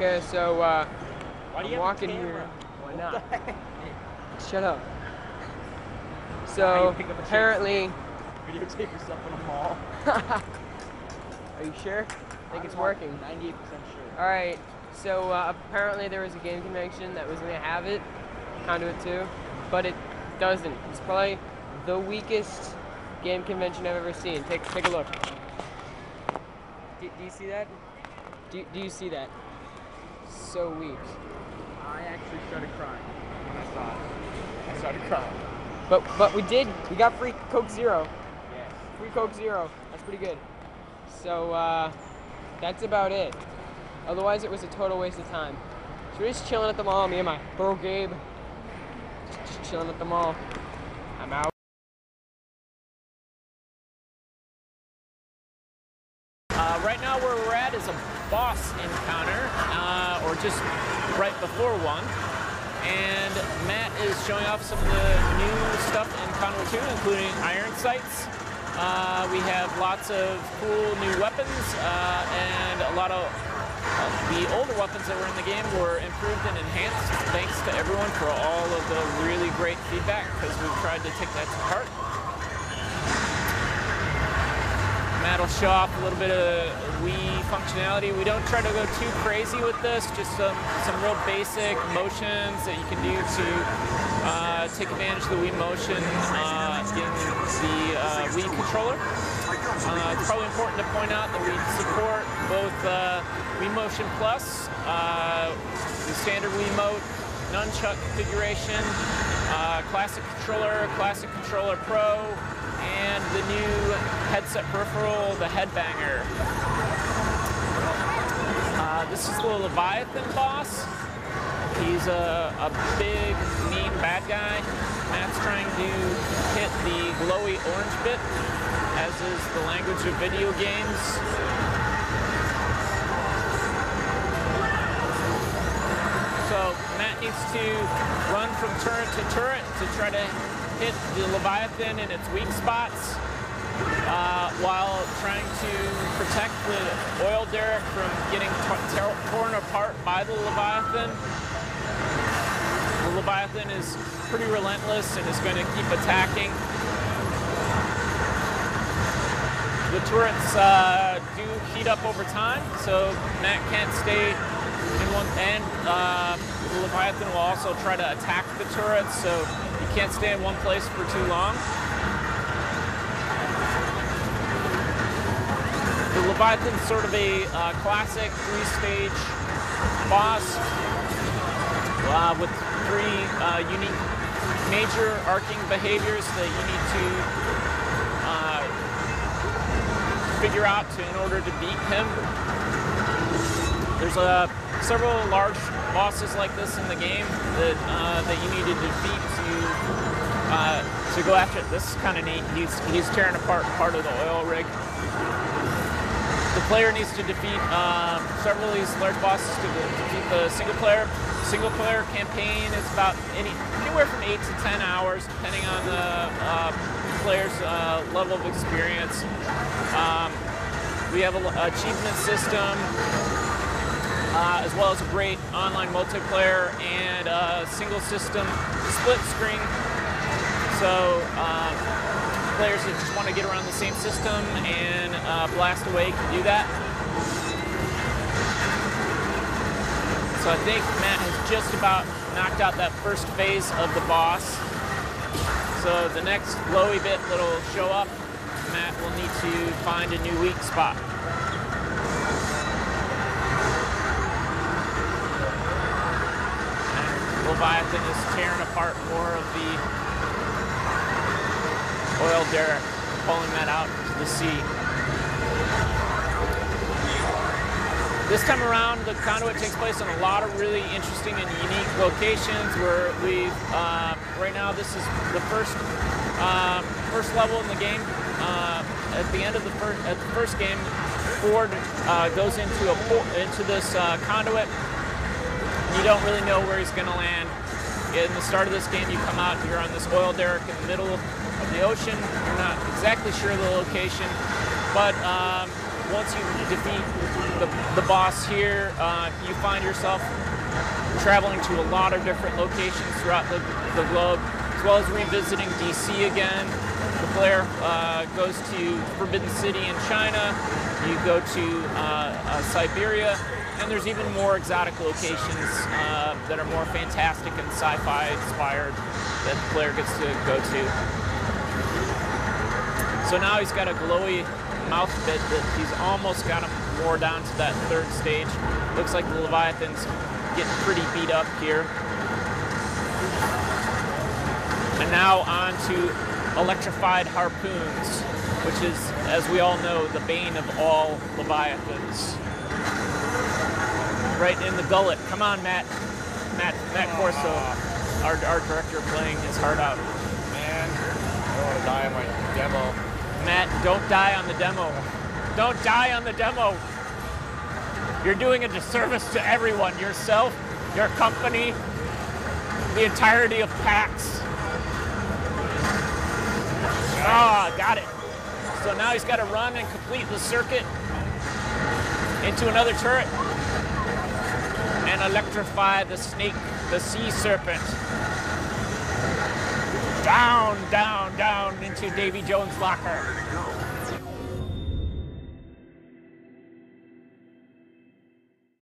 Okay, so Why do you I'm have a walking camera? here. Why What not? the heck? Shut up. Why So you pick up a apparently, videotape yourself in a mall. are you sure? I think it's working. 98% sure. All right. So apparently there was a game convention that was gonna have it, Conduit 2, but it doesn't. It's probably the weakest game convention I've ever seen. Take a look. Do you see that? Do you see that? So weak. I actually started crying when I saw it. I started crying. But we got free Coke Zero. Yes. Free Coke Zero. That's pretty good. So that's about it. Otherwise, it was a total waste of time. So we're just chilling at the mall. Me and my bro Gabe. Just chilling at the mall. I'm out. Right now where we're at is a boss encounter, or just right before one. And Matt is showing off some of the new stuff in Conduit 2, including iron sights. We have lots of cool new weapons, and a lot of the older weapons that were in the game were improved and enhanced. Thanks to everyone for all of the really great feedback, because we've tried to take that to heart. Matt will show off a little bit of Wii functionality. We don't try to go too crazy with this, just some real basic motions that you can do to take advantage of the Wii motion in the Wii controller. It's probably important to point out that we support both Wii Motion Plus, the standard Wiimote, nunchuck configuration, Classic Controller Pro, and the new headset peripheral, the Headbanger. This is the Leviathan boss. He's a big, mean bad guy. Matt's trying to hit the glowy orange bit, as is the language of video games. So Matt needs to run from turret to turret to try to hit the Leviathan in its weak spots, while trying to protect the oil derrick from getting torn apart by the Leviathan. The Leviathan is pretty relentless and is going to keep attacking. The turrets do heat up over time, so Matt can't stay in one end. The Leviathan will also try to attack the turrets, so you can't stay in one place for too long. The Leviathan's sort of a classic three-stage boss with three unique major arcing behaviors that you need to figure out in order to beat him. There's several large bosses like this in the game that you need to defeat to go after it. This is kind of neat. He's tearing apart part of the oil rig. The player needs to defeat several of these large bosses to defeat the single player campaign. Is about anywhere from 8 to 10 hours, depending on the player's level of experience. We have an achievement system, as well as a great online multiplayer and single system split screen. So players that just want to get around the same system and blast away can do that. So I think Matt has just about knocked out that first phase of the boss. So the next glowy bit that'll show up, Matt will need to find a new weak spot. Leviathan is tearing apart more of the oil derrick, pulling that out to the sea. This time around, the Conduit takes place on a lot of really interesting and unique locations where we've, right now this is the first level in the game. At the end of the first game, Ford goes into this conduit. You don't really know where he's going to land. In the start of this game, you come out, you're on this oil derrick in the middle of the ocean. You're not exactly sure of the location, but once you defeat the boss here, you find yourself traveling to a lot of different locations throughout the globe, as well as revisiting DC again. The player goes to Forbidden City in China, you go to Siberia, and there's even more exotic locations that are more fantastic and sci-fi inspired that the player gets to go to. So now he's got a glowy mouth bit that he's almost got him more down to that third stage. Looks like the Leviathan's getting pretty beat up here. And now on to electrified harpoons, which is, as we all know, the bane of all Leviathans. Right in the gullet. Come on, Matt Corso, our director, playing his heart out. Man, I don't want to die on my demo. Matt, don't die on the demo. Don't die on the demo. You're doing a disservice to everyone, yourself, your company, the entirety of PAX. Ah, got it. So now he's got to run and complete the circuit into another turret and electrify the snake, the sea serpent. Down, down, down into Davy Jones' locker.